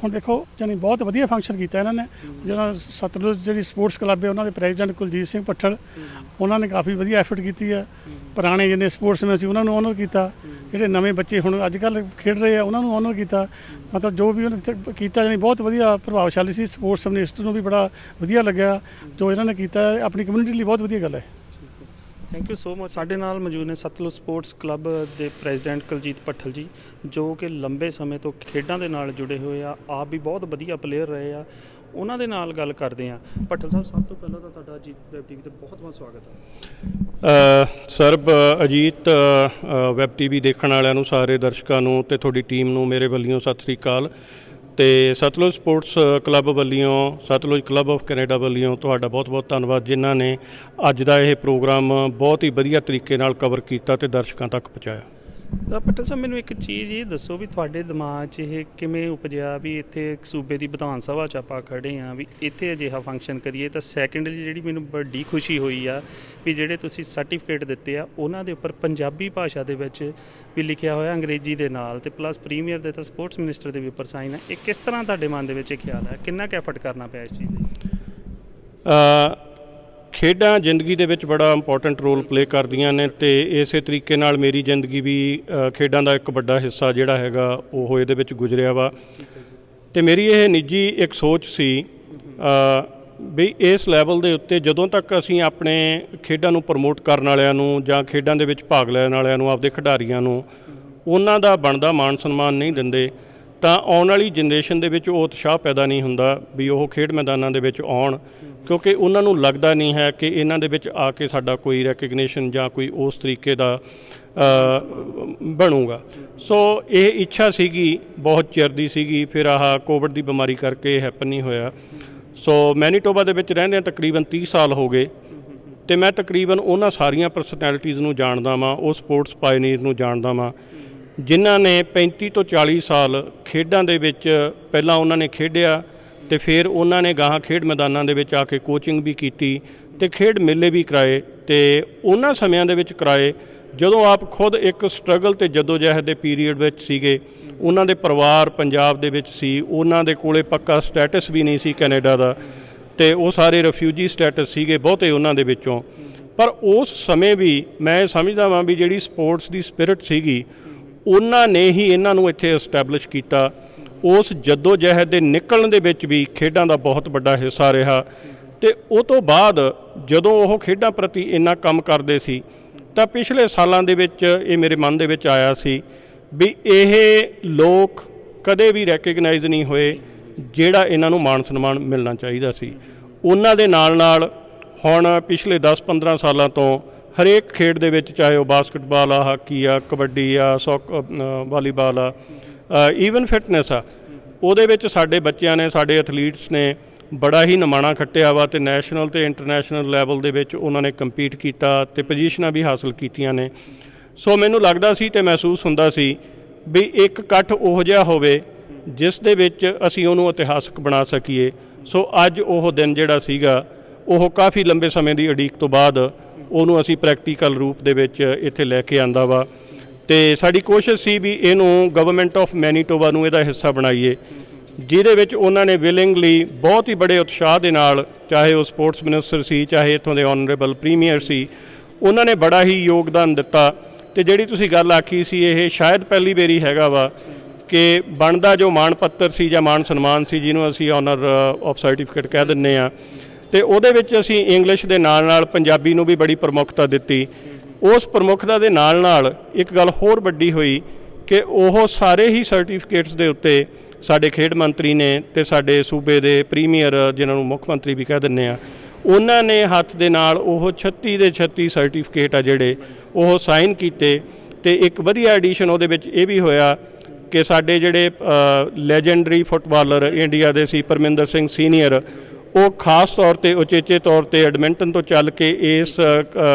Speaker 4: ਹੁਣ ਦੇਖੋ, ਜਾਨੀ ਬਹੁਤ ਵਧੀਆ ਫੰਕਸ਼ਨ ਕੀਤਾ ਇਹਨਾਂ ਨੇ। ਜਿਹੜਾ ਸਤਲੁਜ ਜਿਹੜੀ ਸਪੋਰਟਸ ਕਲੱਬ ਹੈ, ਉਹਨਾਂ ਦੇ ਪ੍ਰੈਜ਼ੀਡੈਂਟ ਕੁਲਜੀਤ ਸਿੰਘ ਭੱਠਲ, ਉਹਨਾਂ ਨੇ ਕਾਫੀ ਵਧੀਆ ਐਫਰਟ ਕੀਤੀ ਹੈ। ਪੁਰਾਣੇ ਜਿੰਨੇ ਸਪੋਰਟਸਮੈਨ ਸੀ ਉਹਨਾਂ ਨੂੰ ਆਨਰ ਕੀਤਾ, ਜਿਹੜੇ ਨਵੇਂ ਬੱਚੇ ਹੁਣ ਅੱਜ ਕੱਲ੍ਹ ਖੇਡ ਰਹੇ ਆ ਉਹਨਾਂ ਨੂੰ ਆਨਰ ਕੀਤਾ। ਮਤਲਬ ਜੋ ਵੀ ਉਹਨੇ ਕੀਤਾ, ਜਾਨੀ ਬਹੁਤ ਵਧੀਆ ਪ੍ਰਭਾਵਸ਼ਾਲੀ ਸੀ। ਸਪੋਰਟਸ ਮਿਨਿਸਟਰ ਨੂੰ ਵੀ ਬੜਾ ਵਧੀਆ ਲੱਗਿਆ ਜੋ ਇਹਨਾਂ ਨੇ ਕੀਤਾ, ਆਪਣੀ ਕਮਿਊਨਿਟੀ ਲਈ ਬਹੁਤ ਵਧੀਆ ਗੱਲ ਹੈ।
Speaker 1: Thank you so much. ਸਾਡੇ ਨਾਲ ਮੌਜੂਦ ਨੇ ਸਤਲੁਜ ਸਪੋਰਟਸ ਕਲੱਬ ਦੇ ਪ੍ਰੈਜ਼ੀਡੈਂਟ ਕੁਲਜੀਤ ਭੱਠਲ ਜੀ, ਜੋ ਕਿ ਲੰਬੇ ਸਮੇਂ ਤੋਂ ਖੇਡਾਂ ਦੇ ਨਾਲ ਜੁੜੇ ਹੋਏ ਆ, ਆਪ ਵੀ ਬਹੁਤ ਵਧੀਆ ਪਲੇਅਰ ਰਹੇ ਆ। ਉਹਨਾਂ ਦੇ ਨਾਲ ਗੱਲ ਕਰਦੇ ਹਾਂ। ਭੱਠਲ ਸਾਹਿਬ, ਸਭ ਤੋਂ ਪਹਿਲਾਂ ਤਾਂ ਤੁਹਾਡਾ ਅਜੀਤ ਵੈਬ ਟੀਵੀ 'ਤੇ ਬਹੁਤ ਸਵਾਗਤ ਹੈ।
Speaker 5: ਸਰ, ਅਜੀਤ ਵੈਬ ਟੀਵੀ ਦੇਖਣ ਵਾਲਿਆਂ ਨੂੰ, ਸਾਰੇ ਦਰਸ਼ਕਾਂ ਨੂੰ ਅਤੇ ਤੁਹਾਡੀ ਟੀਮ ਨੂੰ ਮੇਰੇ ਵੱਲੋਂ ਸਤਿ ਸ੍ਰੀ ਅਕਾਲ। ਅਤੇ ਸਤਲੁਜ ਸਪੋਰਟਸ ਕਲੱਬ ਵੱਲੋਂ, ਸਤਲੁਜ ਕਲੱਬ ਆਫ ਕੈਨੇਡਾ ਵੱਲੋਂ ਤੁਹਾਡਾ ਬਹੁਤ ਬਹੁਤ ਧੰਨਵਾਦ, ਜਿਨ੍ਹਾਂ ਨੇ ਅੱਜ ਦਾ ਇਹ ਪ੍ਰੋਗਰਾਮ ਬਹੁਤ ਹੀ ਵਧੀਆ ਤਰੀਕੇ ਨਾਲ ਕਵਰ ਕੀਤਾ ਅਤੇ ਦਰਸ਼ਕਾਂ ਤੱਕ ਪਹੁੰਚਾਇਆ।
Speaker 1: ਪਟੇਲ ਸਾਹਿਬ ਮੈਨੂੰ ਇੱਕ ਚੀਜ਼ ਇਹ ਦੱਸੋ ਵੀ ਤੁਹਾਡੇ ਦਿਮਾਗ 'ਚ ਇਹ ਕਿਵੇਂ ਉਪਜਿਆ ਵੀ ਇੱਥੇ ਇੱਕ ਸੂਬੇ ਦੀ ਵਿਧਾਨ ਸਭਾ 'ਚ ਆਪਾਂ ਖੜੇ ਹਾਂ ਵੀ ਇੱਥੇ ਅਜਿਹਾ ਫੰਕਸ਼ਨ ਕਰੀਏ। ਤਾਂ ਸੈਕੰਡਲੀ ਜਿਹੜੀ ਮੈਨੂੰ ਵੱਡੀ ਖੁਸ਼ੀ ਹੋਈ ਆ ਵੀ ਜਿਹੜੇ ਤੁਸੀਂ ਸਰਟੀਫਿਕੇਟ ਦਿੱਤੇ ਆ ਉਹਨਾਂ ਦੇ ਉੱਪਰ ਪੰਜਾਬੀ ਭਾਸ਼ਾ ਦੇ ਵਿੱਚ ਵੀ ਲਿਖਿਆ ਹੋਇਆ ਅੰਗਰੇਜ਼ੀ ਦੇ ਨਾਲ, ਅਤੇ ਪਲੱਸ ਪ੍ਰੀਮੀਅਰ ਦੇ ਤਾਂ ਸਪੋਰਟਸ ਮਿਨਿਸਟਰ ਦੇ ਵੀ ਉੱਪਰ ਸਾਈਨ ਹੈ। ਇਹ ਕਿਸ ਤਰ੍ਹਾਂ ਤੁਹਾਡੇ ਮਨ ਦੇ ਵਿੱਚ ਇਹ ਖਿਆਲ ਹੈ, ਕਿੰਨਾ ਕੁ ਐਫਰਟ ਕਰਨਾ ਪਿਆ ਇਸ ਚੀਜ਼ ਲਈ?
Speaker 5: ਖੇਡਾਂ ਜ਼ਿੰਦਗੀ ਦੇ ਵਿੱਚ ਬੜਾ ਇੰਪੋਰਟੈਂਟ ਰੋਲ ਪਲੇ ਕਰਦੀਆਂ ਨੇ, ਅਤੇ ਇਸੇ ਤਰੀਕੇ ਨਾਲ ਮੇਰੀ ਜ਼ਿੰਦਗੀ ਵੀ ਖੇਡਾਂ ਦਾ ਇੱਕ ਵੱਡਾ ਹਿੱਸਾ ਜਿਹੜਾ ਹੈਗਾ ਉਹ ਇਹਦੇ ਵਿੱਚ ਗੁਜ਼ਰਿਆ ਵਾ। ਅਤੇ ਮੇਰੀ ਇਹ ਨਿੱਜੀ ਇੱਕ ਸੋਚ ਸੀ ਵੀ ਇਸ ਲੈਵਲ ਦੇ ਉੱਤੇ ਜਦੋਂ ਤੱਕ ਅਸੀਂ ਆਪਣੇ ਖੇਡਾਂ ਨੂੰ ਪ੍ਰਮੋਟ ਕਰਨ ਵਾਲਿਆਂ ਨੂੰ ਜਾਂ ਖੇਡਾਂ ਦੇ ਵਿੱਚ ਭਾਗ ਲੈਣ ਵਾਲਿਆਂ ਨੂੰ, ਆਪਦੇ ਖਿਡਾਰੀਆਂ ਨੂੰ ਉਹਨਾਂ ਦਾ ਬਣਦਾ ਮਾਣ ਸਨਮਾਨ ਨਹੀਂ ਦਿੰਦੇ, ਤਾਂ ਆਉਣ ਵਾਲੀ ਜਨਰੇਸ਼ਨ ਦੇ ਵਿੱਚ ਉਹ ਉਤਸ਼ਾਹ ਪੈਦਾ ਨਹੀਂ ਹੁੰਦਾ ਵੀ ਉਹ ਖੇਡ ਮੈਦਾਨਾਂ ਦੇ ਵਿੱਚ ਆਉਣ, ਕਿਉਂਕਿ ਉਹਨਾਂ ਨੂੰ ਲੱਗਦਾ ਨਹੀਂ ਹੈ ਕਿ ਇਹਨਾਂ ਦੇ ਵਿੱਚ ਆ ਕੇ ਸਾਡਾ ਕੋਈ ਰੈਕਗਨੀਸ਼ਨ ਜਾਂ ਕੋਈ ਉਸ ਤਰੀਕੇ ਦਾ ਬਣੂਗਾ। ਸੋ ਇਹ ਇੱਛਾ ਸੀਗੀ, ਬਹੁਤ ਚਿਰ ਦੀ ਸੀਗੀ, ਫਿਰ ਆਹ ਕੋਵਿਡ ਦੀ ਬਿਮਾਰੀ ਕਰਕੇ ਹੈਪਨ ਨਹੀਂ ਹੋਇਆ। ਸੋ ਮੈਨੀਟੋਬਾ ਦੇ ਵਿੱਚ ਰਹਿੰਦਿਆਂ ਤਕਰੀਬਨ 30 ਸਾਲ ਹੋ ਗਏ, ਅਤੇ ਮੈਂ ਤਕਰੀਬਨ ਉਹਨਾਂ ਸਾਰੀਆਂ ਪਰਸਨੈਲਿਟੀਜ਼ ਨੂੰ ਜਾਣਦਾ ਵਾਂ, ਉਹ ਸਪੋਰਟਸ ਪਾਇਨੀਅਰ ਨੂੰ ਜਾਣਦਾ ਵਾਂ ਜਿਨ੍ਹਾਂ ਨੇ 35 ਤੋਂ 40 ਸਾਲ ਖੇਡਾਂ ਦੇ ਵਿੱਚ ਪਹਿਲਾਂ ਉਹਨਾਂ ਨੇ ਖੇਡਿਆ, ਅਤੇ ਫਿਰ ਉਹਨਾਂ ਨੇ ਗਾਹਾਂ ਖੇਡ ਮੈਦਾਨਾਂ ਦੇ ਵਿੱਚ ਆ ਕੇ ਕੋਚਿੰਗ ਵੀ ਕੀਤੀ ਅਤੇ ਖੇਡ ਮੇਲੇ ਵੀ ਕਰਾਏ। ਅਤੇ ਉਹਨਾਂ ਸਮਿਆਂ ਦੇ ਵਿੱਚ ਕਰਾਏ ਜਦੋਂ ਆਪ ਖੁਦ ਇੱਕ ਸਟਰਗਲ ਅਤੇ ਜਦੋਜਹਿਦ ਦੇ ਪੀਰੀਅਡ ਵਿੱਚ ਸੀਗੇ। ਉਹਨਾਂ ਦੇ ਪਰਿਵਾਰ ਪੰਜਾਬ ਦੇ ਵਿੱਚ ਸੀ, ਉਹਨਾਂ ਦੇ ਕੋਲੇ ਪੱਕਾ ਸਟੇਟਸ ਵੀ ਨਹੀਂ ਸੀ ਕੈਨੇਡਾ ਦਾ, ਅਤੇ ਉਹ ਸਾਰੇ ਰਿਫਿਊਜੀ ਸਟੇਟਸ ਸੀਗੇ ਬਹੁਤੇ ਉਹਨਾਂ ਦੇ ਵਿੱਚੋਂ। ਪਰ ਉਸ ਸਮੇਂ ਵੀ ਮੈਂ ਸਮਝਦਾ ਵਾਂ ਵੀ ਜਿਹੜੀ ਸਪੋਰਟਸ ਦੀ ਸਪਿਰਿਟ ਸੀਗੀ ਉਹਨਾਂ ਨੇ ਹੀ ਇਹਨਾਂ ਨੂੰ ਇੱਥੇ ਐਸਟੈਬਲਿਸ਼ ਕੀਤਾ। ਉਸ ਜੱਦੋ ਜਹਿਦ ਦੇ ਨਿਕਲਣ ਦੇ ਵਿੱਚ ਵੀ ਖੇਡਾਂ ਦਾ ਬਹੁਤ ਵੱਡਾ ਹਿੱਸਾ ਰਿਹਾ, ਅਤੇ ਉਹ ਤੋਂ ਬਾਅਦ ਜਦੋਂ ਉਹ ਖੇਡਾਂ ਪ੍ਰਤੀ ਇੰਨਾ ਕੰਮ ਕਰਦੇ ਸੀ ਤਾਂ ਪਿਛਲੇ ਸਾਲਾਂ ਦੇ ਵਿੱਚ ਇਹ ਮੇਰੇ ਮਨ ਦੇ ਵਿੱਚ ਆਇਆ ਸੀ ਵੀ ਇਹ ਲੋਕ ਕਦੇ ਵੀ ਰੈਕਗਨਾਈਜ਼ ਨਹੀਂ ਹੋਏ ਜਿਹੜਾ ਇਹਨਾਂ ਨੂੰ ਮਾਣ ਸਨਮਾਨ ਮਿਲਣਾ ਚਾਹੀਦਾ ਸੀ। ਉਹਨਾਂ ਦੇ ਨਾਲ ਨਾਲ ਹੁਣ ਪਿਛਲੇ 10-15 ਸਾਲਾਂ ਤੋਂ ਹਰੇਕ ਖੇਡ ਦੇ ਵਿੱਚ, ਚਾਹੇ ਉਹ ਬਾਸਕਟਬਾਲ ਆ, ਹਾਕੀ ਆ, ਕਬੱਡੀ ਆ, ਵਾਲੀਬਾਲ ਆ, ਈਵਨ ਫਿਟਨੈਸ ਆ, ਉਹਦੇ ਵਿੱਚ ਸਾਡੇ ਬੱਚਿਆਂ ਨੇ, ਸਾਡੇ ਐਥਲੀਟਸ ਨੇ ਬੜਾ ਹੀ ਨਿਮਾਣਾ ਖੱਟਿਆ ਵਾ, ਅਤੇ ਨੈਸ਼ਨਲ ਅਤੇ ਇੰਟਰਨੈਸ਼ਨਲ ਲੈਵਲ ਦੇ ਵਿੱਚ ਉਹਨਾਂ ਨੇ ਕੰਪੀਟ ਕੀਤਾ ਅਤੇ ਪੋਜੀਸ਼ਨਾਂ ਵੀ ਹਾਸਲ ਕੀਤੀਆਂ ਨੇ। ਸੋ ਮੈਨੂੰ ਲੱਗਦਾ ਸੀ ਅਤੇ ਮਹਿਸੂਸ ਹੁੰਦਾ ਸੀ ਵੀ ਇੱਕ ਇਕੱਠ ਉਹੋ ਜਿਹਾ ਹੋਵੇ ਜਿਸ ਦੇ ਵਿੱਚ ਅਸੀਂ ਉਹਨੂੰ ਇਤਿਹਾਸਕ ਬਣਾ ਸਕੀਏ। ਸੋ ਅੱਜ ਉਹ ਦਿਨ ਜਿਹੜਾ ਸੀਗਾ ਉਹ ਕਾਫੀ ਲੰਬੇ ਸਮੇਂ ਦੀ ਉਡੀਕ ਤੋਂ ਬਾਅਦ ਉਹਨੂੰ ਅਸੀਂ ਪ੍ਰੈਕਟੀਕਲ ਰੂਪ ਦੇ ਵਿੱਚ ਇੱਥੇ ਲੈ ਕੇ ਆਂਦਾ ਵਾ, ਅਤੇ ਸਾਡੀ ਕੋਸ਼ਿਸ਼ ਸੀ ਵੀ ਇਹਨੂੰ ਗਵਰਨਮੈਂਟ ਆਫ ਮੈਨੀਟੋਬਾ ਨੂੰ ਇਹਦਾ ਹਿੱਸਾ ਬਣਾਈਏ, ਜਿਹਦੇ ਵਿੱਚ ਉਹਨਾਂ ਨੇ ਵਿਲਿੰਗਲੀ ਬਹੁਤ ਹੀ ਬੜੇ ਉਤਸ਼ਾਹ ਦੇ ਨਾਲ, ਚਾਹੇ ਉਹ ਸਪੋਰਟਸ ਮਿਨਿਸਟਰ ਸੀ, ਚਾਹੇ ਇੱਥੋਂ ਦੇ ਆਨਰੇਬਲ ਪ੍ਰੀਮੀਅਰ ਸੀ, ਉਹਨਾਂ ਨੇ ਬੜਾ ਹੀ ਯੋਗਦਾਨ ਦਿੱਤਾ। ਅਤੇ ਜਿਹੜੀ ਤੁਸੀਂ ਗੱਲ ਆਖੀ ਸੀ, ਇਹ ਸ਼ਾਇਦ ਪਹਿਲੀ ਵਾਰੀ ਹੈਗਾ ਵਾ ਕਿ ਬਣਦਾ ਜੋ ਮਾਣ ਪੱਤਰ ਸੀ ਜਾਂ ਮਾਣ ਸਨਮਾਨ ਸੀ, ਜਿਹਨੂੰ ਅਸੀਂ ਆਨਰ ਆਫ ਸਰਟੀਫਿਕੇਟ ਕਹਿ ਦਿੰਦੇ ਹਾਂ, ਅਤੇ ਉਹਦੇ ਵਿੱਚ ਅਸੀਂ ਇੰਗਲਿਸ਼ ਦੇ ਨਾਲ ਨਾਲ ਪੰਜਾਬੀ ਨੂੰ ਵੀ ਬੜੀ ਪ੍ਰਮੁੱਖਤਾ ਦਿੱਤੀ। ਉਸ ਪ੍ਰਮੁੱਖਤਾ ਦੇ ਨਾਲ ਨਾਲ ਇੱਕ ਗੱਲ ਹੋਰ ਵੱਡੀ ਹੋਈ ਕਿ ਉਹ ਸਾਰੇ ਹੀ ਸਰਟੀਫਿਕੇਟਸ ਦੇ ਉੱਤੇ ਸਾਡੇ ਖੇਡ ਮੰਤਰੀ ਨੇ ਅਤੇ ਸਾਡੇ ਸੂਬੇ ਦੇ ਪ੍ਰੀਮੀਅਰ, ਜਿਨ੍ਹਾਂ ਨੂੰ ਮੁੱਖ ਮੰਤਰੀ ਵੀ ਕਹਿ ਦਿੰਦੇ ਆ, ਉਹਨਾਂ ਨੇ ਹੱਥ ਦੇ ਨਾਲ ਉਹ 36 ਦੇ 36 ਸਰਟੀਫਿਕੇਟ ਆ ਜਿਹੜੇ ਉਹ ਸਾਈਨ ਕੀਤੇ। ਅਤੇ ਇੱਕ ਵਧੀਆ ਐਡੀਸ਼ਨ ਉਹਦੇ ਵਿੱਚ ਇਹ ਵੀ ਹੋਇਆ ਕਿ ਸਾਡੇ ਜਿਹੜੇ ਲੈਜੈਂਡਰੀ ਫੁੱਟਬਾਲਰ ਇੰਡੀਆ ਦੇ ਸੀ, ਪਰਮਿੰਦਰ ਸਿੰਘ ਸੀਨੀਅਰ, ਉਹ ਖਾਸ ਤੌਰ 'ਤੇ ਉਚੇਚੇ ਤੌਰ 'ਤੇ ਐਡਮਿੰਟਨ ਤੋਂ ਚੱਲ ਕੇ ਇਸ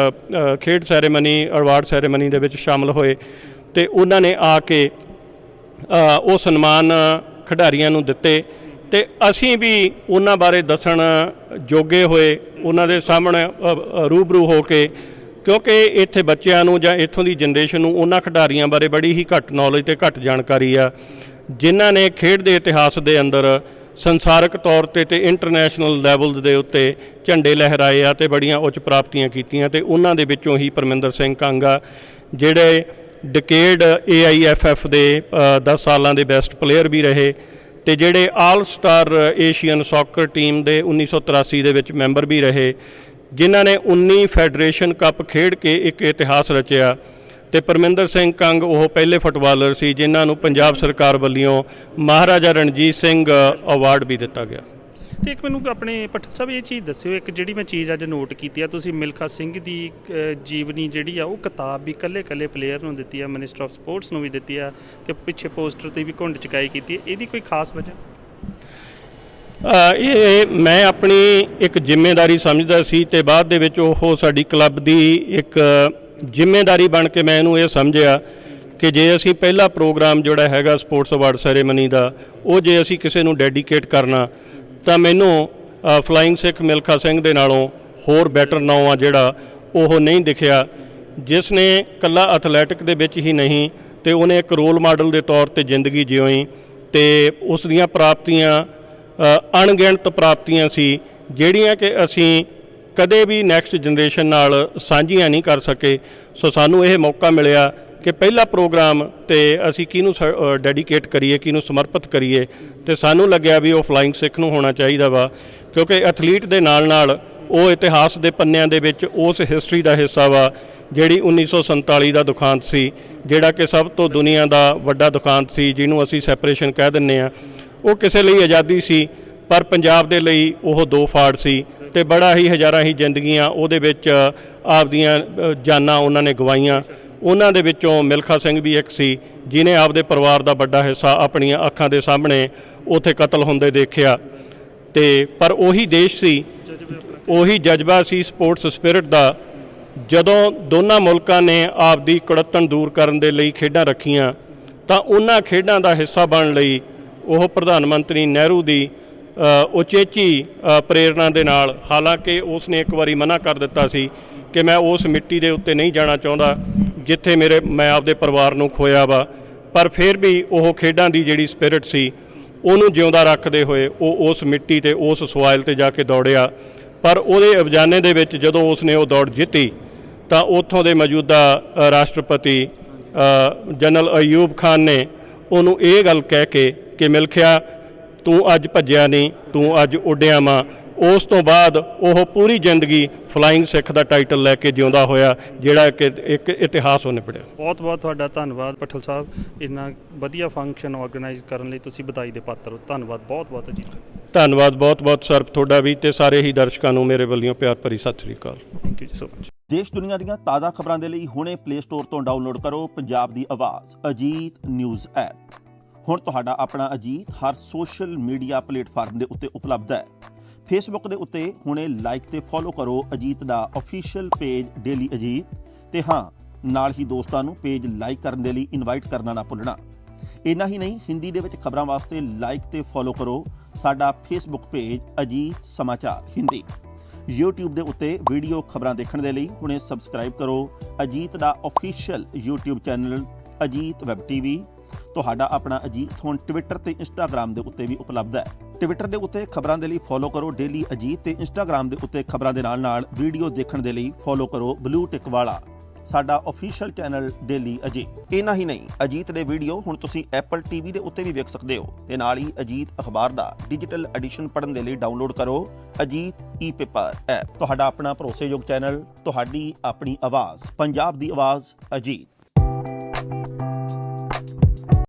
Speaker 5: ਖੇਡ ਸੈਰੇਮਨੀ, ਅਵਾਰਡ ਸੈਰੇਮਨੀ ਦੇ ਵਿੱਚ ਸ਼ਾਮਲ ਹੋਏ, ਅਤੇ ਉਹਨਾਂ ਨੇ ਆ ਕੇ ਉਹ ਸਨਮਾਨ ਖਿਡਾਰੀਆਂ ਨੂੰ ਦਿੱਤੇ, ਅਤੇ ਅਸੀਂ ਵੀ ਉਹਨਾਂ ਬਾਰੇ ਦੱਸਣ ਜੋਗੇ ਹੋਏ ਉਹਨਾਂ ਦੇ ਸਾਹਮਣੇ ਰੂਬਰੂ ਹੋ ਕੇ, ਕਿਉਂਕਿ ਇੱਥੇ ਬੱਚਿਆਂ ਨੂੰ ਜਾਂ ਇੱਥੋਂ ਦੀ ਜਨਰੇਸ਼ਨ ਨੂੰ ਉਹਨਾਂ ਖਿਡਾਰੀਆਂ ਬਾਰੇ ਬੜੀ ਹੀ ਘੱਟ ਨੌਲੇਜ ਅਤੇ ਘੱਟ ਜਾਣਕਾਰੀ ਆ ਜਿਨ੍ਹਾਂ ਨੇ ਖੇਡ ਦੇ ਇਤਿਹਾਸ ਦੇ ਅੰਦਰ ਸੰਸਾਰਕ ਤੌਰ 'ਤੇ ਅਤੇ ਇੰਟਰਨੈਸ਼ਨਲ ਲੈਵਲ ਦੇ ਉੱਤੇ ਝੰਡੇ ਲਹਿਰਾਏ ਆ ਅਤੇ ਬੜੀਆਂ ਉੱਚ ਪ੍ਰਾਪਤੀਆਂ ਕੀਤੀਆਂ। ਅਤੇ ਉਹਨਾਂ ਦੇ ਵਿੱਚੋਂ ਹੀ ਪਰਮਿੰਦਰ ਸਿੰਘ ਕੰਗ ਆ, ਜਿਹੜੇ ਡਿਕੇਡ AIFF ਦੇ 10 ਸਾਲਾਂ ਦੇ ਬੈਸਟ ਪਲੇਅਰ ਵੀ ਰਹੇ, ਅਤੇ ਜਿਹੜੇ ਆਲ ਸਟਾਰ ਏਸ਼ੀਅਨ ਸੌਕਰ ਟੀਮ ਦੇ 1983 ਦੇ ਵਿੱਚ ਮੈਂਬਰ ਵੀ ਰਹੇ, ਜਿਨ੍ਹਾਂ ਨੇ 19 ਫੈਡਰੇਸ਼ਨ ਕੱਪ ਖੇਡ ਕੇ ਇੱਕ ਇਤਿਹਾਸ ਰਚਿਆ। ਅਤੇ ਪਰਮਿੰਦਰ ਸਿੰਘ ਕੰਗ ਉਹ ਪਹਿਲੇ ਫੁੱਟਬਾਲਰ ਸੀ ਜਿਨ੍ਹਾਂ ਨੂੰ ਪੰਜਾਬ ਸਰਕਾਰ ਵੱਲੋਂ ਮਹਾਰਾਜਾ ਰਣਜੀਤ ਸਿੰਘ ਅਵਾਰਡ ਵੀ ਦਿੱਤਾ ਗਿਆ।
Speaker 1: ਅਤੇ ਇੱਕ ਮੈਨੂੰ ਆਪਣੇ ਪੱਠਲ ਸਾਹਿਬ ਇਹ ਚੀਜ਼ ਦੱਸਿਓ, ਇੱਕ ਜਿਹੜੀ ਮੈਂ ਚੀਜ਼ ਅੱਜ ਨੋਟ ਕੀਤੀ ਆ, ਤੁਸੀਂ ਮਿਲਖਾ ਸਿੰਘ ਦੀ ਜੀਵਨੀ ਜਿਹੜੀ ਆ ਉਹ ਕਿਤਾਬ ਵੀ ਇਕੱਲੇ ਪਲੇਅਰ ਨੂੰ ਦਿੱਤੀ ਆ, ਮਿਨਿਸਟਰ ਆਫ ਸਪੋਰਟਸ ਨੂੰ ਵੀ ਦਿੱਤੀ ਆ, ਅਤੇ ਪਿੱਛੇ ਪੋਸਟਰ 'ਤੇ ਵੀ ਘੁੰਡ ਚੁਕਾਈ ਕੀਤੀ ਹੈ, ਇਹਦੀ ਕੋਈ ਖਾਸ ਵਜ੍ਹਾ?
Speaker 5: ਇਹ ਮੈਂ ਆਪਣੀ ਇੱਕ ਜ਼ਿੰਮੇਵਾਰੀ ਸਮਝਦਾ ਸੀ, ਅਤੇ ਬਾਅਦ ਦੇ ਵਿੱਚ ਉਹ ਸਾਡੀ ਕਲੱਬ ਦੀ ਇੱਕ ਜ਼ਿੰਮੇਵਾਰੀ ਬਣ ਕੇ ਮੈਂ ਇਹਨੂੰ ਇਹ ਸਮਝਿਆ ਕਿ ਜੇ ਅਸੀਂ ਪਹਿਲਾ ਪ੍ਰੋਗਰਾਮ ਜਿਹੜਾ ਹੈਗਾ ਸਪੋਰਟਸ ਅਵਾਰਡ ਸੈਰੇਮਨੀ ਦਾ ਉਹ ਜੇ ਅਸੀਂ ਕਿਸੇ ਨੂੰ ਡੈਡੀਕੇਟ ਕਰਨਾ ਤਾਂ ਮੈਨੂੰ ਫਲਾਇੰਗ ਸਿੱਖ ਮਿਲਖਾ ਸਿੰਘ ਦੇ ਨਾਲੋਂ ਹੋਰ ਬੈਟਰ ਨਾਮ ਆ ਜਿਹੜਾ ਉਹ ਨਹੀਂ ਦਿਖਿਆ, ਜਿਸ ਨੇ ਇਕੱਲਾ ਐਥਲੈਟਿਕ ਦੇ ਵਿੱਚ ਹੀ ਨਹੀਂ ਤੇ ਉਹਨੇ ਇੱਕ ਰੋਲ ਮਾਡਲ ਦੇ ਤੌਰ ਤੇ ਜ਼ਿੰਦਗੀ ਜਿਉਈ ਤੇ ਉਸ ਦੀਆਂ ਪ੍ਰਾਪਤੀਆਂ ਅਣਗਿਣਤ ਪ੍ਰਾਪਤੀਆਂ ਸੀ ਜਿਹੜੀਆਂ ਕਿ ਅਸੀਂ ਕਦੇ ਵੀ ਨੈਕਸਟ ਜਨਰੇਸ਼ਨ ਨਾਲ ਸਾਂਝੀਆਂ ਨਹੀਂ ਕਰ ਸਕੇ। ਸੋ ਸਾਨੂੰ ਇਹ ਮੌਕਾ ਮਿਲਿਆ ਕਿ ਪਹਿਲਾ ਪ੍ਰੋਗਰਾਮ ਤੇ ਅਸੀਂ ਕਿਹਨੂੰ ਡੈਡੀਕੇਟ ਕਰੀਏ, ਕਿਹਨੂੰ ਸਮਰਪਿਤ ਕਰੀਏ, ਤੇ ਸਾਨੂੰ ਲੱਗਿਆ ਵੀ ਉਹ ਫਲਾਇੰਗ ਸਿੱਖ ਨੂੰ ਹੋਣਾ ਚਾਹੀਦਾ ਵਾ, ਕਿਉਂਕਿ ਐਥਲੀਟ ਦੇ ਨਾਲ ਨਾਲ ਉਹ ਇਤਿਹਾਸ ਦੇ ਪੰਨਿਆਂ ਦੇ ਵਿੱਚ ਉਸ ਹਿਸਟਰੀ ਦਾ ਹਿੱਸਾ ਵਾ ਜਿਹੜੀ 1947 ਦਾ ਦੁਖਾਂਤ ਸੀ, ਜਿਹੜਾ ਕਿ ਸਭ ਤੋਂ ਦੁਨੀਆ ਦਾ ਵੱਡਾ ਦੁਖਾਂਤ ਸੀ, ਜਿਹਨੂੰ ਅਸੀਂ ਸੈਪਰੇਸ਼ਨ ਕਹਿ ਦਿੰਦੇ ਹਾਂ। ਉਹ ਕਿਸੇ ਲਈ ਆਜ਼ਾਦੀ ਸੀ ਪਰ ਪੰਜਾਬ ਦੇ ਲਈ ਉਹ ਦੋ ਫਾੜ ਸੀ ਤੇ ਬੜਾ ਹੀ ਹਜ਼ਾਰਾਂ ਹੀ ਜ਼ਿੰਦਗੀਆਂ ਉਹਦੇ ਵਿੱਚ ਆਪਦੀਆਂ ਜਾਨਾਂ ਉਹਨਾਂ ਨੇ ਗਵਾਈਆਂ। ਉਹਨਾਂ ਦੇ ਵਿੱਚੋਂ ਮਿਲਖਾ ਸਿੰਘ ਵੀ ਇੱਕ ਸੀ ਜਿਹਨੇ ਆਪਦੇ ਪਰਿਵਾਰ ਦਾ ਵੱਡਾ ਹਿੱਸਾ ਆਪਣੀਆਂ ਅੱਖਾਂ ਦੇ ਸਾਹਮਣੇ ਉੱਥੇ ਕਤਲ ਹੁੰਦੇ ਦੇਖਿਆ। ਤੇ ਪਰ ਉਹੀ ਦੇਸ਼ ਸੀ, ਉਹੀ ਜਜ਼ਬਾ ਸੀ ਸਪੋਰਟਸ ਸਪਿਰਿਟ ਦਾ। ਜਦੋਂ ਦੋਨਾਂ ਮੁਲਕਾਂ ਨੇ ਆਪਦੀ ਕੁੜੱਤਣ ਦੂਰ ਕਰਨ ਦੇ ਲਈ ਖੇਡਾਂ ਰੱਖੀਆਂ ਤਾਂ ਉਹਨਾਂ ਖੇਡਾਂ ਦਾ ਹਿੱਸਾ ਬਣਨ ਲਈ ਉਹ ਪ੍ਰਧਾਨ ਮੰਤਰੀ ਨਹਿਰੂ ਦੀ ਉਚੇਚੀ ਪ੍ਰੇਰਨਾ ਦੇ ਨਾਲ, ਹਾਲਾਂਕਿ ਉਸ ਨੇ ਇੱਕ ਵਾਰੀ ਮਨ੍ਹਾ ਕਰ ਦਿੱਤਾ ਸੀ ਕਿ ਮੈਂ ਉਸ ਮਿੱਟੀ ਦੇ ਉੱਤੇ ਨਹੀਂ ਜਾਣਾ ਚਾਹੁੰਦਾ ਜਿੱਥੇ ਮੈਂ ਆਪਦੇ ਪਰਿਵਾਰ ਨੂੰ ਖੋਇਆ ਵਾ, ਪਰ ਫਿਰ ਵੀ ਉਹ ਖੇਡਾਂ ਦੀ ਜਿਹੜੀ ਸਪਿਰਿਟ ਸੀ ਉਹਨੂੰ ਜਿਉਂਦਾ ਰੱਖਦੇ ਹੋਏ ਉਹ ਉਸ ਮਿੱਟੀ ਤੇ ਉਸ ਸੋਇਲ ਤੇ ਜਾ ਕੇ ਦੌੜਿਆ। ਪਰ ਉਹਦੇ ਅਵਜਾਨੇ ਦੇ ਵਿੱਚ ਜਦੋਂ ਉਸ ਨੇ ਉਹ ਦੌੜ ਜਿੱਤੀ ਤਾਂ ਉੱਥੋਂ ਦੇ ਮੌਜੂਦਾ ਰਾਸ਼ਟਰਪਤੀ ਜਨਰਲ ਅਯੂਬ ਖਾਨ ਨੇ ਉਹਨੂੰ ਇਹ ਗੱਲ ਕਹਿ ਕੇ ਕਿ ਮਿਲਖਿਆ ਤੂੰ ਅੱਜ ਭੱਜਿਆ ਨਹੀਂ, ਤੂੰ ਅੱਜ ਉੱਡਿਆ ਵਾਂ। ਉਸ ਤੋਂ ਬਾਅਦ ਉਹ ਪੂਰੀ ਜ਼ਿੰਦਗੀ ਫਲਾਇੰਗ ਸਿੱਖ ਦਾ ਟਾਈਟਲ ਲੈ ਕੇ ਜਿਉਂਦਾ ਹੋਇਆ, ਜਿਹੜਾ ਕਿ ਇੱਕ ਇਤਿਹਾਸ ਉਹਨੇ ਪੜ੍ਹਿਆ।
Speaker 1: ਬਹੁਤ ਬਹੁਤ ਤੁਹਾਡਾ ਧੰਨਵਾਦ ਪੱਠਲ ਸਾਹਿਬ, ਇੰਨਾ ਵਧੀਆ ਫੰਕਸ਼ਨ ਆਰਗੇਨਾਈਜ਼ ਕਰਨ ਲਈ ਤੁਸੀਂ ਵਧਾਈ ਦੇ ਪਾਤਰ ਹੋ। ਧੰਨਵਾਦ ਬਹੁਤ ਬਹੁਤ ਜੀ।
Speaker 5: ਧੰਨਵਾਦ ਬਹੁਤ ਬਹੁਤ ਸਰਬ ਤੁਹਾਡਾ ਵੀ ਤੇ ਸਾਰੇ ਹੀ ਦਰਸ਼ਕਾਂ ਨੂੰ ਮੇਰੇ ਵੱਲੋਂ ਪਿਆਰ ਭਰੀ ਸਤਿ ਸ੍ਰੀ ਅਕਾਲ।
Speaker 1: ਥੈਂਕ ਯੂ ਜੀ ਸੋ ਮਚ।
Speaker 6: ਦੇਸ਼ ਦੁਨੀਆ ਦੀਆਂ ਤਾਜ਼ਾ ਖਬਰਾਂ ਦੇ ਲਈ ਹੁਣੇ ਪਲੇ ਸਟੋਰ ਤੋਂ ਡਾਊਨਲੋਡ ਕਰੋ ਪੰਜਾਬ ਦੀ ਆਵਾਜ਼ ਅਜੀਤ ਨਿਊਜ਼ ਐਪ। ਹੁਣ ਤੁਹਾਡਾ ਆਪਣਾ ਅਜੀਤ ਹਰ ਸੋਸ਼ਲ ਮੀਡੀਆ ਪਲੇਟਫਾਰਮ ਦੇ ਉੱਤੇ ਉਪਲਬਧ ਹੈ। ਫੇਸਬੁੱਕ ਦੇ ਉੱਤੇ ਹੁਣੇ ਲਾਈਕ ਤੇ ਫੋਲੋ ਕਰੋ ਅਜੀਤ ਦਾ ਅਫੀਸ਼ੀਅਲ ਪੇਜ ਡੇਲੀ ਅਜੀਤ, ਤੇ ਹਾਂ ਨਾਲ ਹੀ ਦੋਸਤਾਂ ਨੂੰ ਪੇਜ ਲਾਈਕ ਕਰਨ ਦੇ ਲਈ ਇਨਵਾਈਟ ਕਰਨਾ ਨਾ ਭੁੱਲਣਾ। ਇੰਨਾ ਹੀ ਨਹੀਂ, ਹਿੰਦੀ ਦੇ ਵਿੱਚ ਖਬਰਾਂ ਵਾਸਤੇ ਲਾਈਕ ਤੇ ਫੋਲੋ ਕਰੋ ਸਾਡਾ ਫੇਸਬੁੱਕ ਪੇਜ ਅਜੀਤ ਸਮਾਚਾਰ ਹਿੰਦੀ। YouTube ਦੇ ਉੱਤੇ ਵੀਡੀਓ ਖਬਰਾਂ ਦੇਖਣ ਦੇ ਲਈ ਹੁਣੇ ਸਬਸਕ੍ਰਾਈਬ ਕਰੋ ਅਜੀਤ ਦਾ official YouTube channel Ajit web TV. ਤੁਹਾਡਾ ਆਪਣਾ ਅਜੀਤ ਹੁਣ ਟਵਿੱਟਰ ਤੇ ਇੰਸਟਾਗ੍ਰਾਮ ਦੇ ਉੱਤੇ ਵੀ ਉਪਲਬਧ ਹੈ। ਟਵਿੱਟਰ ਦੇ ਉੱਤੇ ਖਬਰਾਂ ਦੇ ਲਈ ਫੋਲੋ ਕਰੋ ਡੇਲੀ ਅਜੀਤ, ਤੇ ਇੰਸਟਾਗ੍ਰਾਮ ਦੇ ਉੱਤੇ ਖਬਰਾਂ ਦੇ ਨਾਲ ਵੀਡੀਓ ਦੇਖਣ ਦੇ ਲਈ ਫੋਲੋ ਕਰੋ ਬਲੂ ਟਿਕ ਵਾਲਾ ਸਾਡਾ ਅਫੀਸ਼ੀਅਲ ਚੈਨਲ ਡੇਲੀ ਅਜੀਤ। ਇੰਨਾ ਹੀ ਨਹੀਂ, ਅਜੀਤ ਦੇ ਵੀਡੀਓ ਹੁਣ ਤੁਸੀਂ ਐਪਲ TV ਦੇ ਉੱਤੇ ਵੀ ਵੇਖ ਸਕਦੇ ਹੋ, ਤੇ ਨਾਲ ਹੀ ਅਜੀਤ ਅਖਬਾਰ ਦਾ ਡਿਜੀਟਲ ਐਡੀਸ਼ਨ ਪੜ੍ਹਨ ਦੇ ਲਈ ਡਾਊਨਲੋਡ ਕਰੋ ਅਜੀਤ ਈ-ਪੇਪਰ ਐਪ। ਤੁਹਾਡਾ ਆਪਣਾ ਭਰੋਸੇਯੋਗ ਚੈਨਲ, ਤੁਹਾਡੀ ਆਪਣੀ ਆਵਾਜ਼, ਪੰਜਾਬ ਦੀ ਆਵਾਜ਼ ਅਜੀਤ।